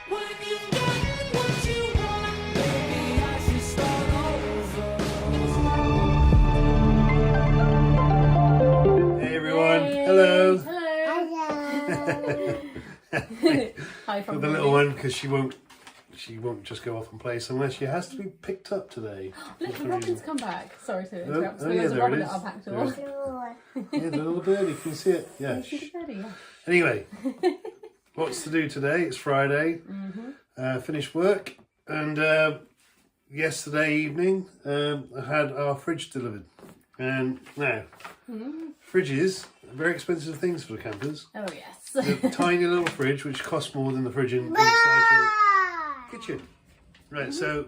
Hey everyone, hello. Hello. Hi from the little one, because she won't just go off and play somewhere. She has to be picked up today. Look, the robin's come back. Sorry to interrupt. Oh, yeah, There's a there robin it at is. our back There door. it is. Yeah, the little birdie, can you see it? Yeah. You see the birdie, yeah. Anyway, what's to do today? It's Friday. Finished work, and yesterday evening I had our fridge delivered. And now, fridges are very expensive things for the campers. Oh yes. A tiny little fridge, which costs more than the fridge inside your kitchen. Right, so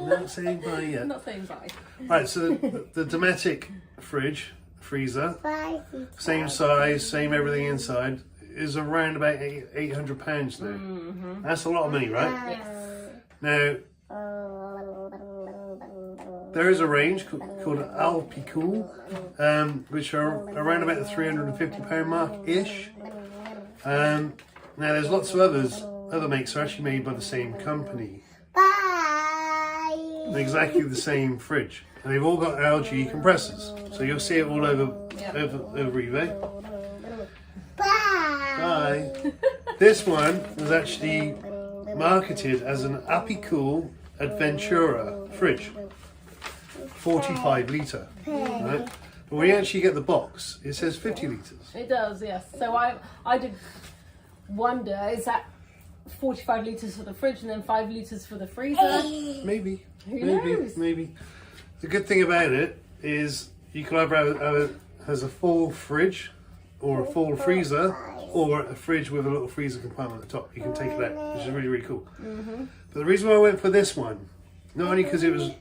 not saying bye yet. Not saying bye. Right, so the Dometic fridge, freezer, same size, same everything inside, is around about £800 now. That's a lot of money, right? Yes. Now, there is a range called Alpicool, which are around about the £350 mark-ish. Now, there's lots of other makes are actually made by the same company. Exactly the same fridge. And they've all got LG compressors. So you'll see it all over eBay. Bye. This one was actually marketed as an Apicool Adventura fridge. 45 litre. Right? But when you actually get the box, it says 50 litres. It does, yes. So I did wonder, is that 45 litres for the fridge and then 5 litres for the freezer? Maybe. Who knows? Maybe. The good thing about it is you can either have it as a full fridge or a full freezer, or a fridge with a little freezer compartment at the top. You can take it out, which is really, really cool. But the reason why I went for this one, not only because it was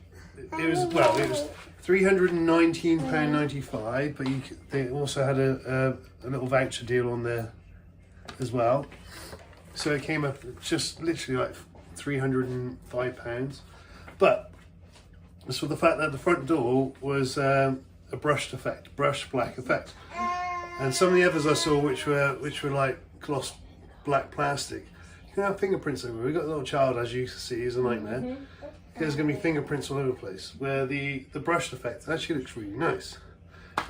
£319.95, but they also had a little voucher deal on there as well. So it came up just literally like £305. But it's for the fact that the front door was a brushed black effect. And some of the others I saw, which were like gloss black plastic, you can have fingerprints over. We've got a little child, as you see, is a nightmare. There's going to be fingerprints all over the place. Where the brushed effect actually looks really nice.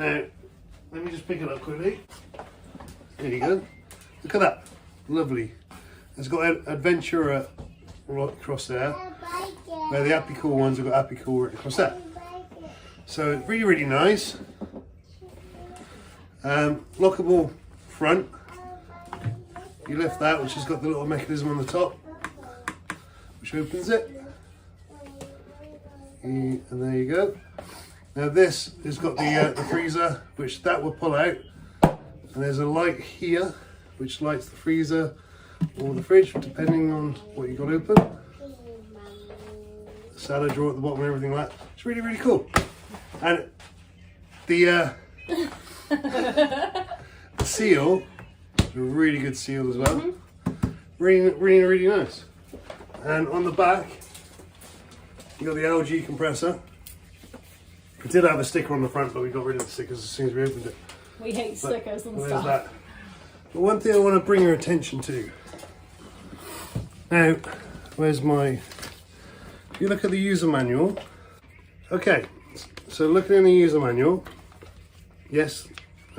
Now, let me just pick it up quickly. There you go. Look at that, lovely. It's got Adventura right across there. Where the Apicool ones have got Apicool right across there. So it's really, really nice. Lockable front. You lift that, which has got the little mechanism on the top, which opens it. And there you go. Now this has got the freezer, which that will pull out. And there's a light here, which lights the freezer or the fridge, depending on what you've got open. Salad drawer at the bottom and everything like that. It's really, really cool. And the seal, a really good seal as well. Really, really, really nice. And on the back, you got the LG compressor. We did have a sticker on the front, but we got rid of the stickers as soon as we opened it. We hate stickers and There's stuff. that. But one thing I want to bring your attention to. Now, where's my... If you look at the user manual. Okay, so looking in the user manual. Yes,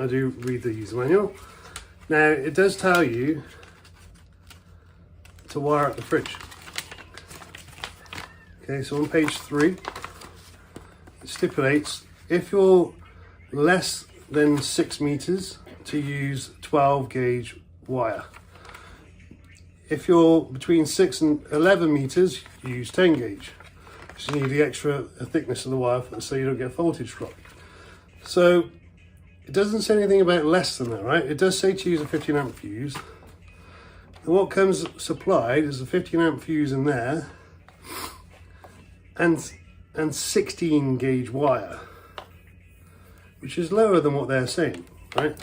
I do read the user manual. Now, it does tell you to wire up the fridge. Okay, so on page 3, it stipulates if you're less than 6 meters to use 12 gauge wire. If you're between 6 and 11 meters, you use 10 gauge. Because you need the extra thickness of the wire so you don't get voltage drop. So it doesn't say anything about less than that, right? It does say to use a 15 amp fuse. And what comes supplied is a 15 amp fuse in there and 16 gauge wire, which is lower than what they're saying, right?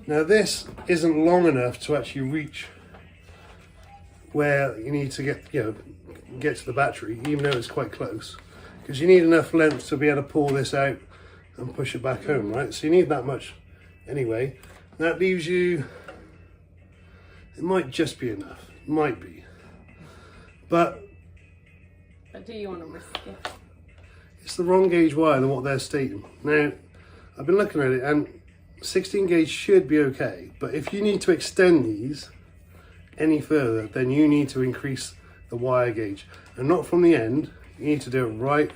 Now this isn't long enough to actually reach where you need to get to the battery, even though it's quite close, because you need enough length to be able to pull this out and push it back home, right? So you need that much anyway. That leaves you It might just be enough. Might be. But do you want to risk it? it's the wrong gauge wire than what they're stating. Now, I've been looking at it and 16 gauge should be okay. But if you need to extend these any further, then you need to increase the wire gauge. And not from the end. You need to do it right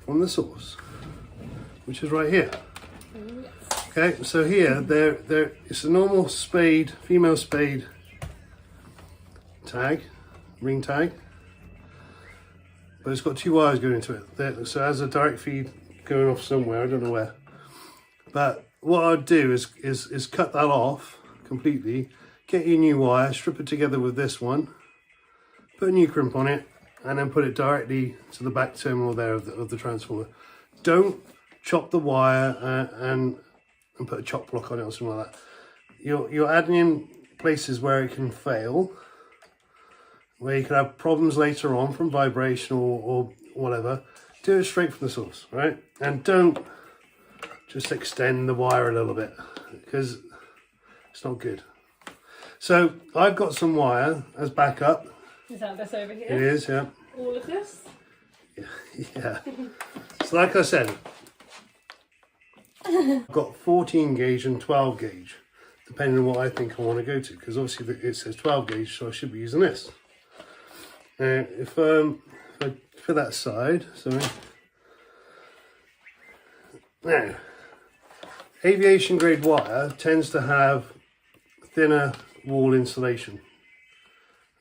from the source, which is right here. Okay, so here, it's a normal spade, female spade tag, ring tag, but it's got 2 wires going into it. So it has a direct feed going off somewhere, I don't know where. But what I'd do is cut that off completely, get your new wire, strip it together with this one, put a new crimp on it, and then put it directly to the back terminal there of the transformer. Don't chop the wire and put a chop block on it or something like that. You're adding in places where it can fail, where you can have problems later on from vibration or whatever. Do it straight from the source, right? And don't just extend the wire a little bit, because it's not good. So I've got some wire as backup. Is that this over here? It is, yeah. All of this? Yeah. So like I said, I've got 14 gauge and 12 gauge, depending on what I think I want to go to, because obviously it says 12 gauge, so I should be using this. Now, if I for that side, sorry. Now, aviation grade wire tends to have thinner wall insulation,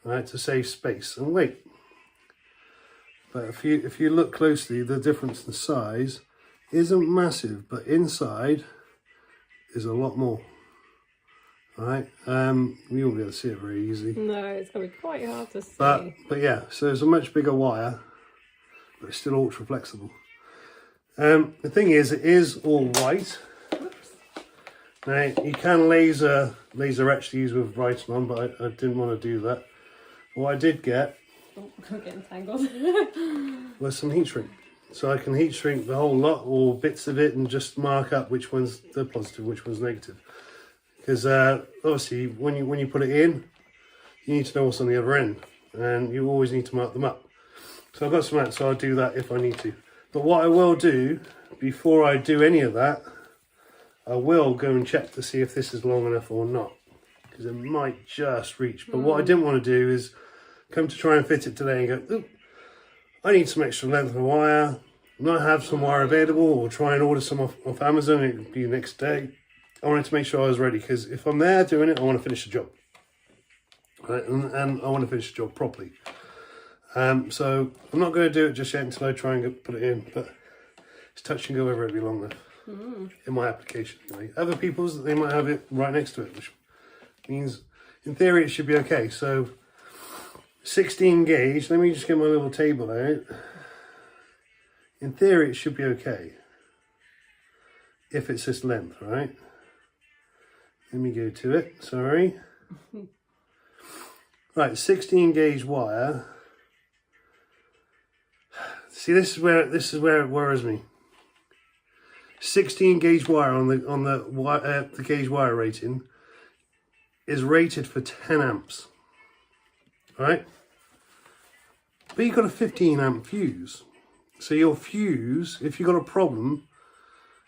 right, to save space and weight. But if you look closely, the difference in size isn't massive, but inside is a lot more. Right, we won't be able to see it very easily. No, it's going to be quite hard to see. But yeah, so it's a much bigger wire, but it's still ultra flexible. The thing is, it is all white. Oops. Now you can laser etch these with writing on, but I didn't want to do that. What I did get I'm getting tangled. was some heat shrink. So I can heat shrink the whole lot or bits of it and just mark up which one's the positive, which one's negative. Because obviously when you put it in, you need to know what's on the other end, and you always need to mark them up. So I've got some of that, so I'll do that if I need to. But what I will do, before I do any of that, I will go and check to see if this is long enough or not. Because it might just reach. But what I didn't want to do is come to try and fit it today and go, oop, I need some extra length of wire, not have some wire available, or try and order some off Amazon, it would be the next day. I wanted to make sure I was ready, because if I'm there doing it, I want to finish the job. Right? And I want to finish the job properly. So I'm not going to do it just yet until I try and put it in, but it's touch and go whether it'll be long enough in my application. Anyway. Other people's, they might have it right next to it, which means in theory it should be okay. So 16 gauge, let me just get my little table out. In theory it should be okay if it's this length, right? Let me go to it, sorry. Right, 16 gauge wire. See, this is where it worries me. 16 gauge wire on the gauge wire rating is rated for 10 amps. Right? But you've got a 15 amp fuse. So your fuse, if you've got a problem,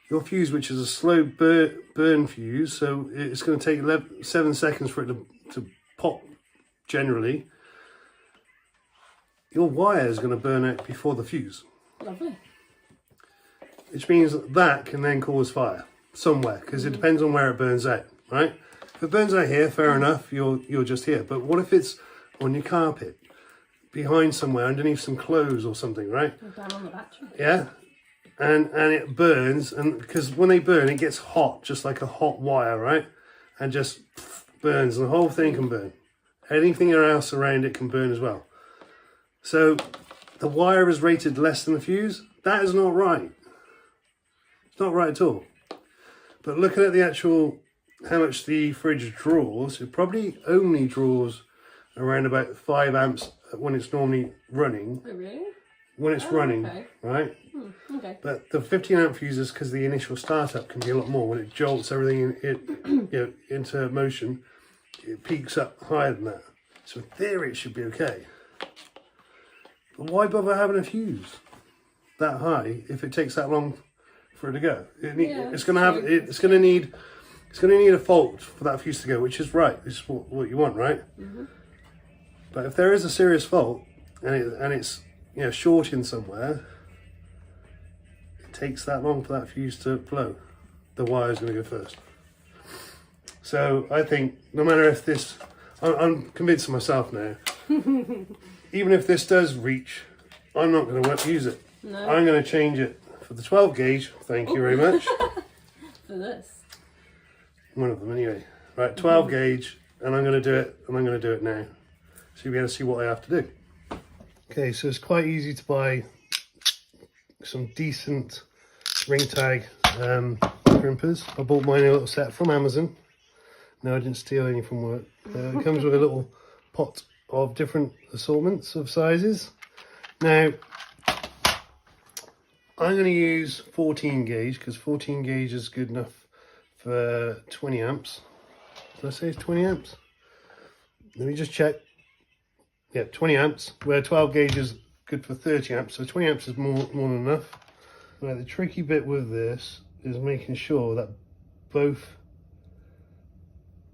your fuse, which is a slow burn fuse, so it's going to take 7 seconds for it to pop generally, your wire is going to burn out before the fuse. Lovely. Which means that can then cause fire somewhere, because it depends on where it burns out, right? If it burns out here, fair enough, you're just here. But what if it's on your carpet, behind somewhere, underneath some clothes or something, right? Or down on the battery. Yeah, and it burns, and because when they burn, it gets hot, just like a hot wire, right? And just burns, and the whole thing can burn. Anything else around it can burn as well. So the wire is rated less than the fuse. That is not right. It's not right at all. But looking at the actual, how much the fridge draws, it probably only draws around about 5 amps when it's normally running. Oh, really? When it's running, okay. right? Okay. But the 15 amp fuses, because the initial startup can be a lot more when it jolts everything into motion. it peaks up higher than that. So in theory, it should be okay. But why bother having a fuse that high if it takes that long for it to go? It's going to have. It's going to need. It's going to need a fault for that fuse to go, which is right. This is what you want, right? But if there is a serious fault and it's shorting somewhere, it takes that long for that fuse to blow. The wire is going to go first. So I think no matter if this, I'm convinced of myself now. Even if this does reach, I'm not going to use it. No. I'm going to change it for the 12 gauge. Thank you very much. For this. One of them anyway. Right, 12 gauge, and I'm going to do it, and I'm going to do it now. So you'll be able to see what I have to do. Okay, so it's quite easy to buy some decent ring tag crimpers. I bought mine a little set from Amazon. No, I didn't steal any from work. It comes with a little pot of different assortments of sizes. Now, I'm going to use 14 gauge because 14 gauge is good enough for 20 amps. Did I say it's 20 amps? Let me just check. Yeah, 20 amps, where 12 gauge is good for 30 amps. So 20 amps is more than enough. Right, the tricky bit with this is making sure that both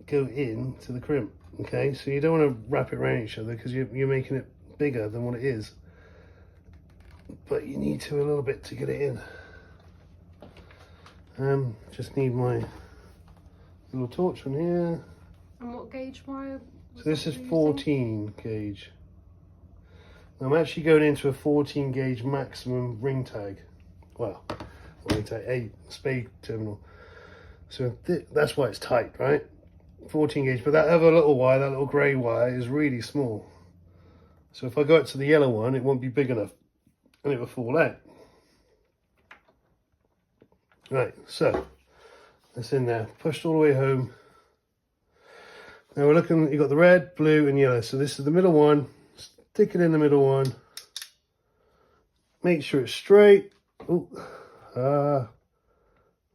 go in to the crimp. Okay, so you don't want to wrap it around each other because you're making it bigger than what it is. But you need to a little bit to get it in. Just need my little torch on here. And what gauge wire? So this is 14 gauge. I'm actually going into a 14 gauge maximum ring tag. Well, ring tag, a spade terminal. So that's why it's tight, right? 14 gauge, but that other little wire, that little grey wire, is really small. So if I go up to the yellow one, it won't be big enough and it will fall out. Right, so that's in there, pushed all the way home. Now we're looking, you've got the red, blue and yellow. So this is the middle one. Stick it in the middle one. Make sure it's straight. Oh,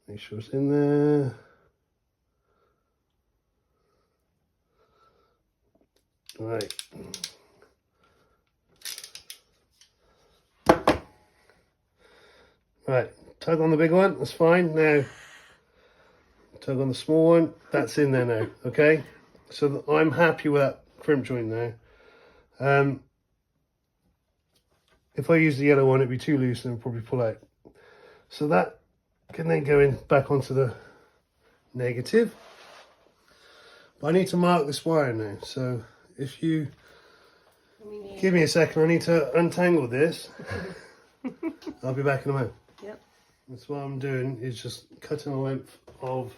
make sure it's in there. Right. Right, tug on the big one, that's fine. Now, tug on the small one, that's in there now, okay? So I'm happy with that crimp joint now. If I use the yellow one, it'd be too loose and it'd probably pull out. So that can then go in back onto the negative. But I need to mark this wire now. So if you give me a second, I need to untangle this. I'll be back in a moment. Yep. That's what I'm doing, is just cutting a length of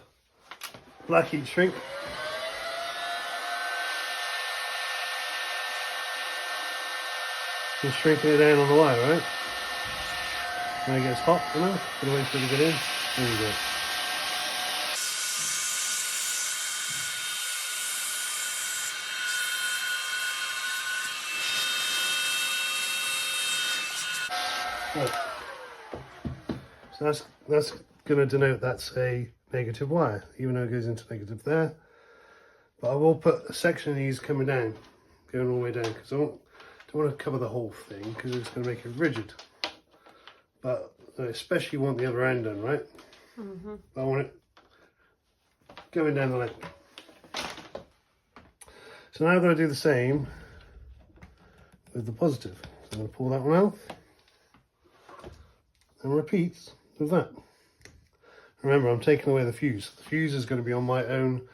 black heat shrink. Just shrinking it down on the wire, right? When it gets hot enough, gonna wait for it to get in. There you go. So that's going to denote that's a negative wire, even though it goes into negative there. But I will put a section of these coming down, going all the way down, because I don't want to cover the whole thing, because it's going to make it rigid. But I especially want the other end done, right? Mm-hmm. I want it going down the length. So now I'm going to do the same with the positive. So I'm going to pull that one out and repeat with that. Remember, I'm taking away the fuse. The fuse is going to be on my own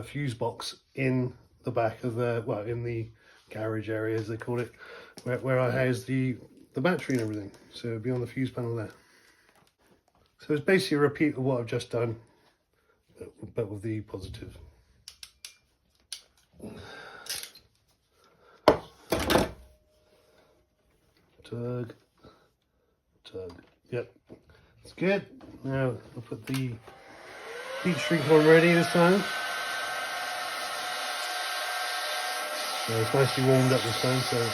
fuse box in the back of the, well, in the garage area, as they call it, where I house the battery and everything. So it'll be on the fuse panel there. So it's basically a repeat of what I've just done, but with the positive. Tug, tug. Yep, it's good. Now I'll put the heat shrink on ready this time. So it's nicely warmed up this time. So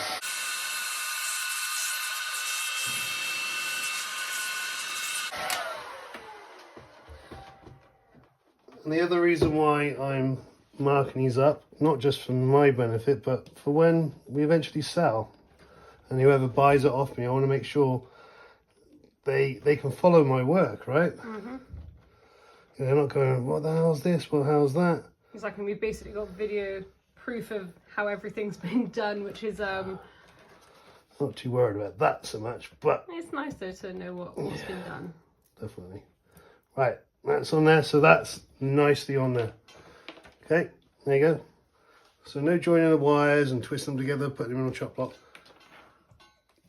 and the other reason why I'm marking these up, not just for my benefit, but for when we eventually sell. And whoever buys it off me, I want to make sure they can follow my work, right? Mm-hmm. They're not going, what the hell's this? What the hell's that? Exactly. We've basically got video proof of how everything's been done, which is Not too worried about that so much, but it's nice though to know what's been done. definitely. Right, that's on there, so that's nicely on there. Okay, there you go. So no joining the wires and twisting them together, putting them in a chop block.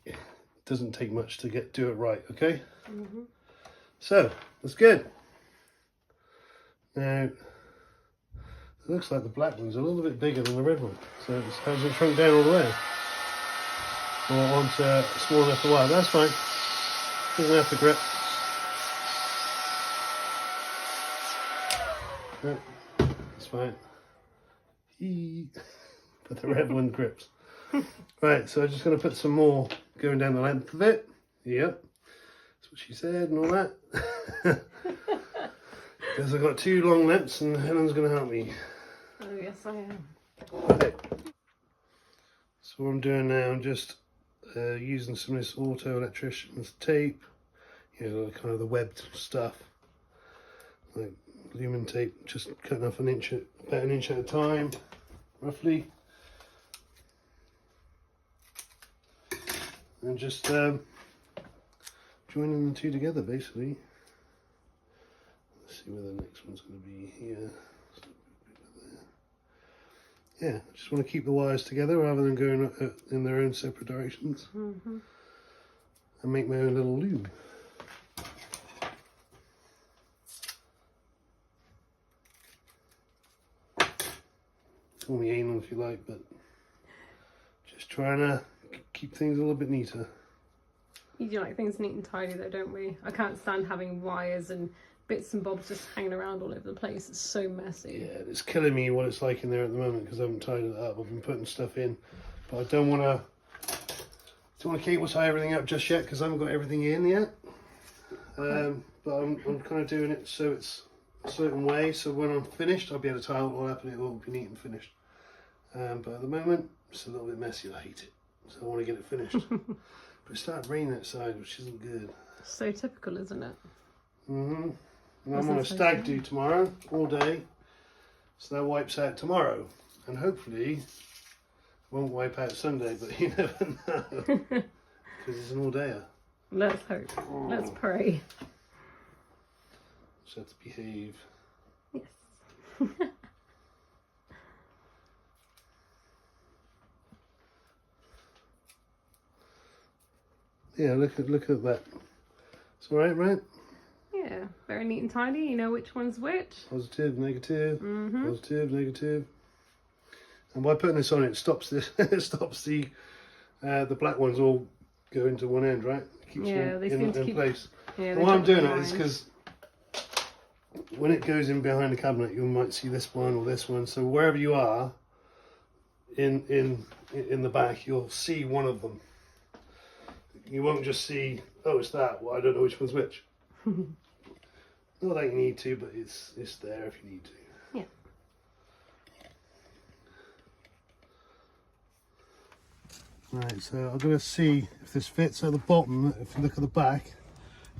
It doesn't take much to do it right, okay? Mm-hmm. So, that's good. Now, it looks like the black one's a little bit bigger than the red one. So it hasn't shrunk down all the way. Or onto small enough for wire. That's fine. Doesn't have to grip. No, that's fine. But the red one grips. Right, so I'm just going to put some more going down the length of it. Yep. That's what she said and all that. Because I've got 2 long lengths and Helen's going to help me. Oh yes, I am. Right. So what I'm doing now, I'm just using some of this auto electrician's tape, you know, kind of the webbed stuff, like lumen tape, just cutting off about an inch at a time, roughly, and just joining the 2 together basically. Let's see where the next one's going to be here. Yeah, I just want to keep the wires together rather than going in their own separate directions. Mm-hmm. And make my own little loom. Call me anal if you like, but just trying to keep things a little bit neater. You do like things neat and tidy though, don't we? I can't stand having wires and bits and bobs just hanging around all over the place. It's so messy. Yeah, it's killing me what it's like in there at the moment because I haven't tidied it up. I've been putting stuff in, but I don't want to cable tie everything up just yet because I haven't got everything in yet. But I'm kind of doing it so it's a certain way, so when I'm finished I'll be able to tie it all up and it will be neat and finished. But at the moment it's a little bit messy. I hate it, so I want to get it finished. But it started raining outside, which isn't good. So typical, isn't it? Mm-hmm. And I'm on a stag do tomorrow, all day, so that wipes out tomorrow, and hopefully won't wipe out Sunday, but you never know, because it's an all-dayer. Let's hope. Let's pray. Just have to behave. Yes. Yeah, look at that. It's all right, right? Yeah, very neat and tidy. You know which one's which. Positive, negative, Mm-hmm. positive, negative. And by putting this on, it stops this. It stops the black ones all going to one end, right? It keeps Yeah, they seem to in keep place. Yeah, And why I'm doing it is because when it goes in behind the cabinet, you might see this one or this one. So wherever you are in the back, you'll see one of them. You won't just see, oh, it's that. Well, I don't know which one's which. Not that you need to, but it's there if you need to. Yeah. Right, so I'm going to see if this fits at the bottom. If you look at the back,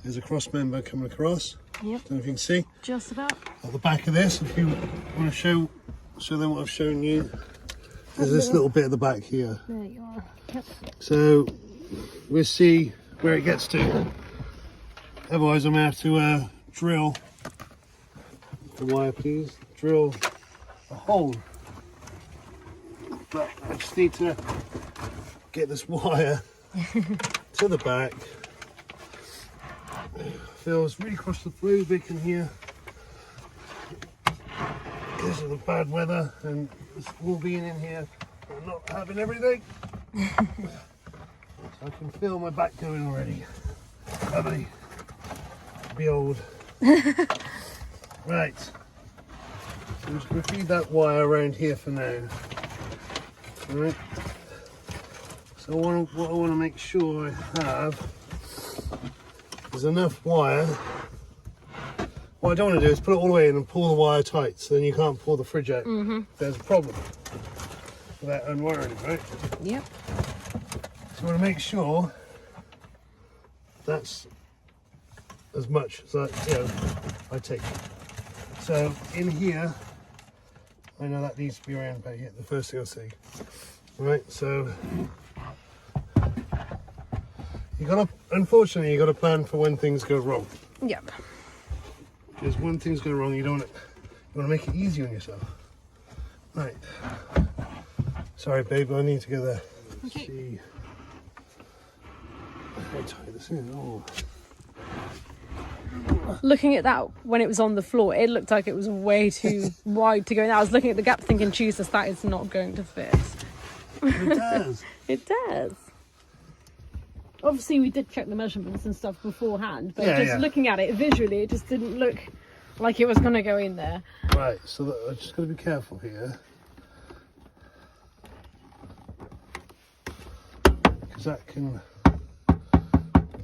there's a cross member coming across. Yep. Don't know if you can see. Just about. At the back of this, if you want to show them what I've shown you, there's this little bit at the back here. There you are. Yep. So we'll see where it gets to. Otherwise, I'm going to have to drill the wire, please. Drill a hole. But I just need to get this wire to the back. Feels really claustrophobic in here because of the bad weather and it's all being in here and not having everything. So I can feel my back going already. Lovely. Be old. Right. So I'm just going to feed that wire around here for now. Alright. So what I want to make sure I have is enough wire what I don't want to do is put it all the way in and pull the wire tight, so then you can't pull the fridge out. There's a problem with that unwiring, right? Yep. So I want to make sure that's as much as I take. So in here, I know that needs to be around about here, the first thing I see. Right, so unfortunately, you got to plan for when things go wrong. Yep. Because when things go wrong, you want to make it easy on yourself. Right. Sorry, babe, I need to go there. Okay. See. How tight this is. Oh. Looking at that when it was on the floor, it looked like it was way too wide to go in. I was looking at the gap thinking, Jesus, that is not going to fit. It does. It does. Obviously, we did check the measurements and stuff beforehand, but looking at it visually, it just didn't look like it was going to go in there. Right, so I'm just going to be careful here. Because that can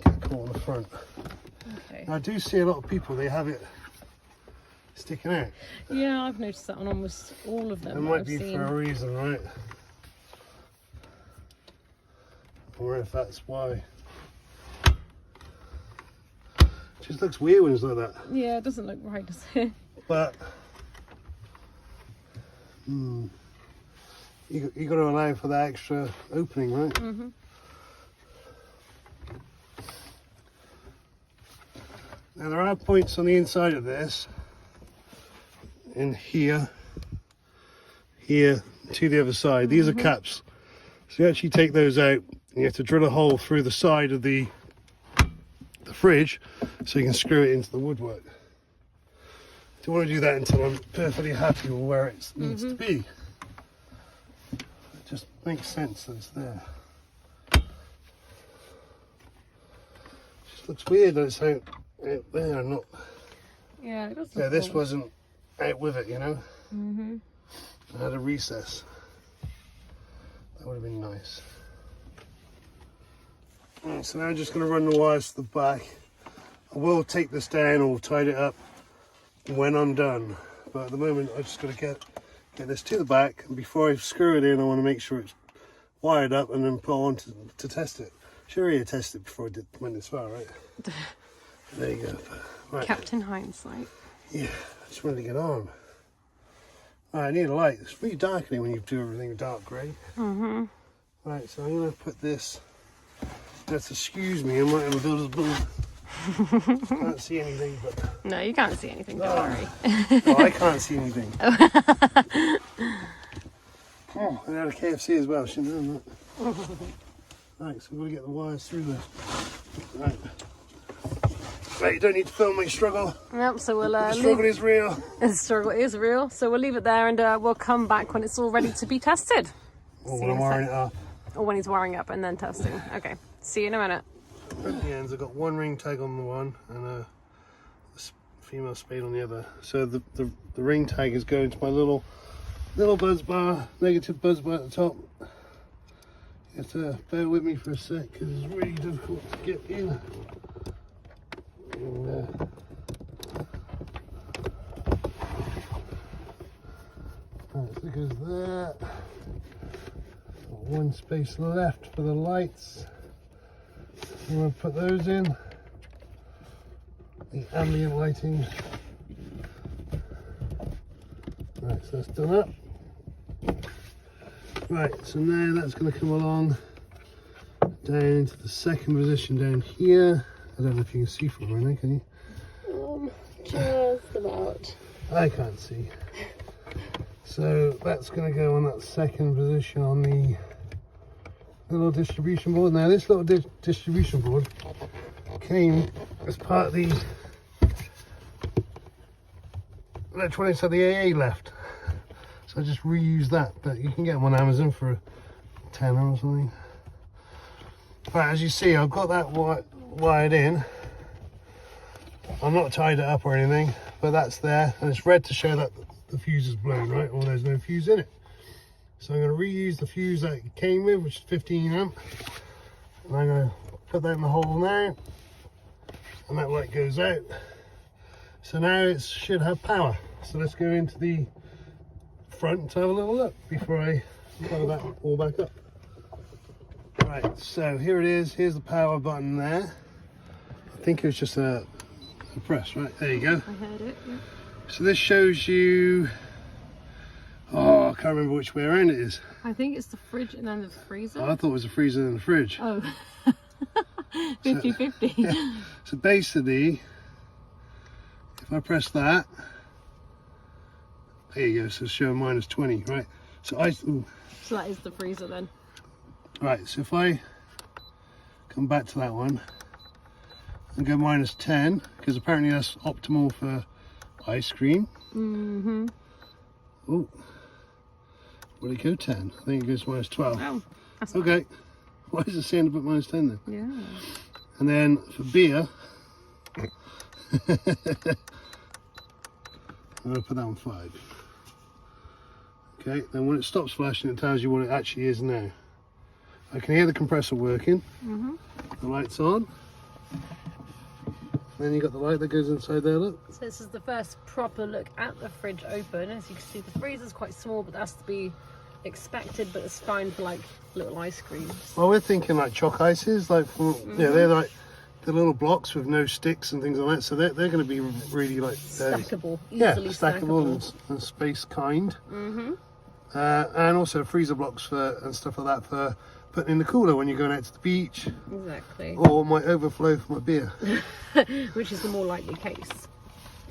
get caught on the front. Okay. Now, I do see a lot of people, they have it sticking out. Yeah, I've noticed that on almost all of them. It might be for a reason, right? Or if that's why. It just looks weird when it's like that. Yeah, it doesn't look right, does it? But you got to allow for that extra opening, right? Mm-hmm. Now there are points on the inside of this, and here to the other side. These are caps. So you actually take those out, and you have to drill a hole through the side of the fridge so you can screw it into the woodwork. Don't want to do that until I'm perfectly happy with where it needs to be. It just makes sense that it's there. It just looks weird that it's out there and not. Yeah, it does. Yeah, this wasn't out with it, you know. Mm-hmm. I had a recess. That would have been nice. Right, so now I'm just going to run the wires to the back. I will take this down or tidy it up when I'm done. But at the moment, I just got to get this to the back. And before I screw it in, I want to make sure it's wired up and then put on to test it. Sure, you tested it before I went this far, right? There you go. Right. Captain Hindsight. Yeah, I just wanted to get on. Right, I need a light. It's really darkening when you do everything dark grey. Mm-hmm. Right, so I'm going to put this. Let's excuse me, I'm right in the builder's booth. Can't see anything, but. No, you can't see anything, don't worry. Oh, I can't see anything. Oh, I had a KFC as well, shouldn't have done that. Right, so we've got to get the wires through this. Right. Right, you don't need to film my struggle. Yep, so we'll The struggle is real. The struggle is real, so we'll leave it there and we'll come back when it's all ready to be tested. Or when I'm wiring it up. Or when he's wiring up and then testing. Okay, see you in a minute. At the ends, I've got one ring tag on the one and a female spade on the other. So the ring tag is going to my little buzz bar, negative buzz bar at the top. You have to bear with me for a sec because it's really difficult to get in. And, right, so it goes there. One space left for the lights. I'm going to put those in. The ambient lighting. Right, so that's done up. Right, so now that's going to come along down into the second position down here. I don't know if you can see from right now, can you? Just about. I can't see. So that's going to go on that second position on the little distribution board. Now this little distribution board came as part of the electronics that the AA left. So I just reused that, but you can get them on Amazon for a tenner or something. Right, as you see, I've got that wired in. I'm not tied it up or anything, but that's there, and it's red to show that the fuse is blown, right? Or there's no fuse in it. So I'm going to reuse the fuse that it came with, which is 15 amp. And I'm going to put that in the hole now. And that light goes out. So now it should have power. So let's go into the front to have a little look before I cover that all back up. Right, so here it is. Here's the power button there. I think it was just a press, right? There you go. I heard it, yeah. So this shows you, oh, I can't remember which way around it is. I think it's the fridge and then the freezer. Oh, I thought it was the freezer and the fridge. Oh, 50-50. Yeah. So basically, if I press that, there you go, so it's showing -20, right? So So that is the freezer then. right, so if I come back to that one and go -10, because apparently that's optimal for ice cream. Mm-hmm. Oh, will it go 10? I think it goes -12. Oh, that's Okay. Fine. Why is it saying about -10 then? Yeah. And then for beer, I'm going to put that on 5. Okay, then when it stops flashing, it tells you what it actually is now. I can hear the compressor working. Mm-hmm. The light's on. Then you got the light that goes inside there, look. So this is the first proper look at the fridge open. As you can see, the freezer's quite small, but that's to be expected, but it's fine for like little ice creams. Well, we're thinking like chalk ices, like from, yeah, they're like the little blocks with no sticks and things like that. So they're going to be really like Stackable, yeah, easily stackable and space kind. Mm-hmm. And also freezer blocks for and stuff like that for putting in the cooler when you're going out to the beach, Exactly. or might overflow for my beer. Which is the more likely case.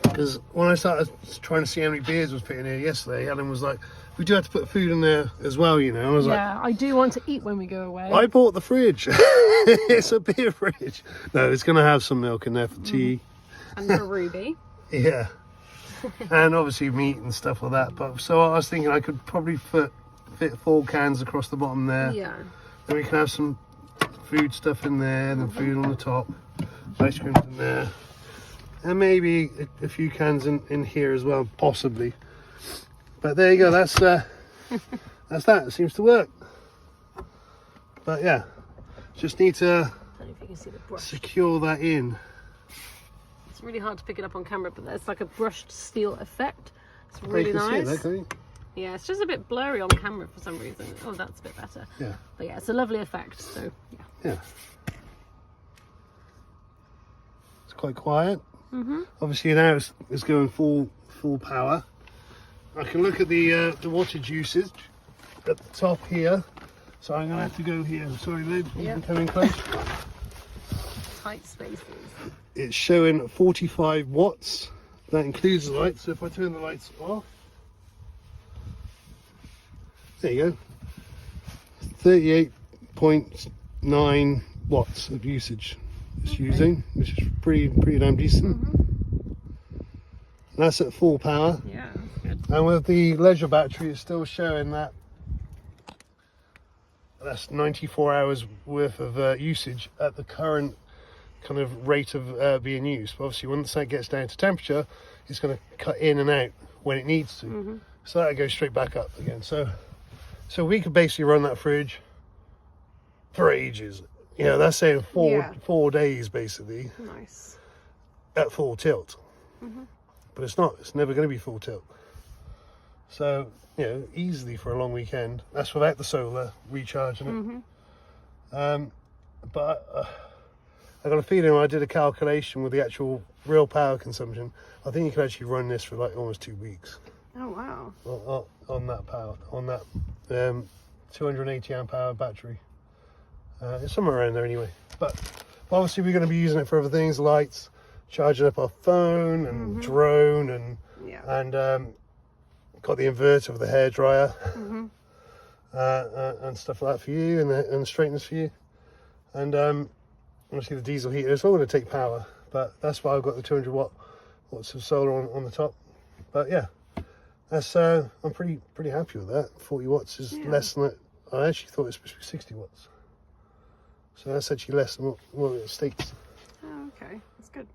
Because when I started trying to see how many beers was put in here yesterday, Helen was like, "We do have to put food in there as well, you know." And I was Yeah, I do want to eat when we go away. like, "I bought the fridge. It's a beer fridge." No, it's going to have some milk in there for tea. And for Ruby. Yeah. And obviously meat and stuff like that. But so I was thinking I could probably fit 4 cans across the bottom there. Yeah. Then we can have some food stuff in there, and then food on the top, ice cream in there, and maybe a few cans in here as well, possibly. But there you go. That's that. It seems to work. But yeah, just need to I don't know if you can see the brush. secure that in. It's really hard to pick it up on camera, but there's like a brushed steel effect. It's You really can see it nice. there, can't you? Yeah, it's just a bit blurry on camera for some reason. Oh, that's a bit better. Yeah. But yeah, it's a lovely effect. So yeah. Yeah. It's quite quiet. Mm-hmm. Obviously now it's going full power. I can look at the wattage usage at the top here. So I'm going to have to go here. Sorry, babe. Yep. I'm coming close. Tight spaces. It's showing 45 watts. That includes the lights. So if I turn the lights off, there you go. 38.9 watts of usage it's using, which is pretty damn decent. And that's at full power. Yeah, that's good. And with the leisure battery, it's still showing that's 94 hours worth of usage at the current kind of rate of being used. But obviously, once that gets down to temperature, it's going to cut in and out when it needs to. So that'll go straight back up again. So we could basically run that fridge for ages. You know, that's saying 4 days basically Nice. at full tilt. But it's not. It's never going to be full tilt. So, you know, easily for a long weekend. That's without the solar recharging it. But I got a feeling when I did a calculation with the actual real power consumption, I think you could actually run this for like almost 2 weeks. Oh wow. On that power, on that 280 amp hour battery. It's somewhere around there anyway. But obviously we're going to be using it for other things, lights, charging up our phone and drone and got the inverter for the hairdryer and stuff like that for you, and the straighteners for you, and obviously the diesel heater. It's all going to take power, but that's why I've got the 200 watts of solar on the top. But yeah, that's I'm pretty happy with that. 40 watts is less than that. I actually thought it was supposed to be 60 watts, so that's actually less than what it states. Oh, okay, that's good.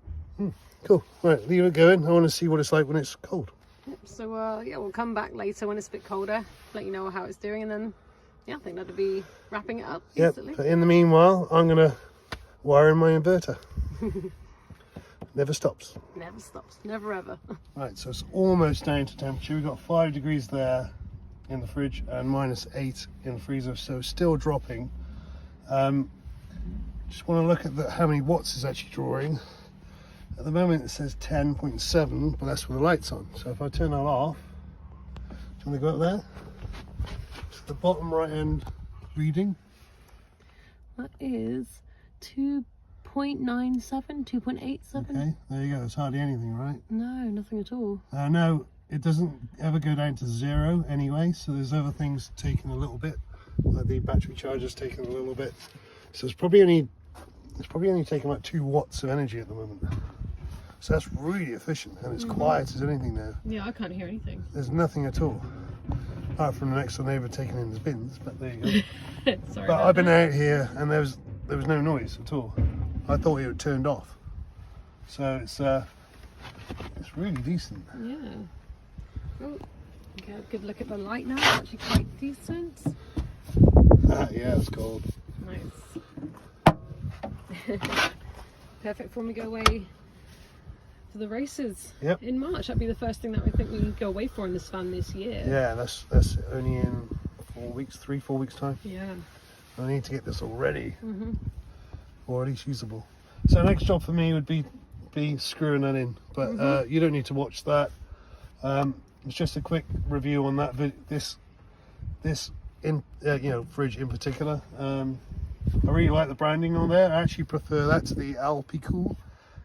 Cool. Right, leave it going. I want to see what it's like when it's cold. Yep. So yeah, we'll come back later when it's a bit colder, let you know how it's doing, and then yeah, I think that'll be wrapping it up. Yep. Easily. But in the meanwhile, I'm gonna wire in my inverter. Never stops. Never stops. Never ever. Right, so it's almost down to temperature. We've got 5 degrees there in the fridge and -8 in the freezer, so still dropping. Just want to look at how many watts is actually drawing. At the moment it says 10.7, but that's with the lights on. So if I turn that off, do you want to go up there? It's the bottom right hand reading. That is 2.97, 2.87. Okay, there you go. It's hardly anything, right? No, nothing at all. No, it doesn't ever go down to 0 anyway, so there's other things taking a little bit, like the battery charger's taking a little bit. So it's probably only taking about 2 watts of energy at the moment. So that's really efficient, and it's quiet as anything now. Yeah, I can't hear anything. There's nothing at all, apart from the next door neighbour taking in his bins. But there you go. Sorry. But I've been out here, and there was no noise at all. I thought it had turned off. So it's really decent. Yeah. Oh, okay, good look at the light now. It's actually quite decent. Yeah, it's cold. Nice. Perfect for when we go away for the races in March. That'd be the first thing that I think we go away for in this van this year. Yeah, that's only in 4 weeks, 3-4 weeks time. Yeah. I need to get this all ready, or at least usable. So next job for me would be screwing that in, but you don't need to watch that. It's just a quick review on that. This fridge in particular. I really like the branding on there. I actually prefer that to the Alpicool,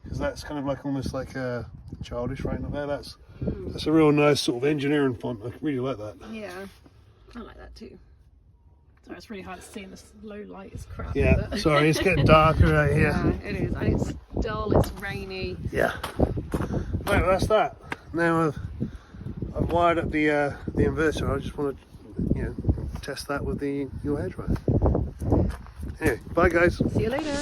because that's kind of like almost like a childish writing up there. That's a real nice sort of engineering font. I really like that. Yeah, I like that too. Sorry, it's really hard to see in this low light. It's crap. Yeah, sorry, it's getting darker out here. Yeah, it is. And it's dull, it's rainy. Yeah. Right, well, that's that. Now I've wired up the inverter. I just want to, test that with your hairdryer. Anyway, bye guys. See you later.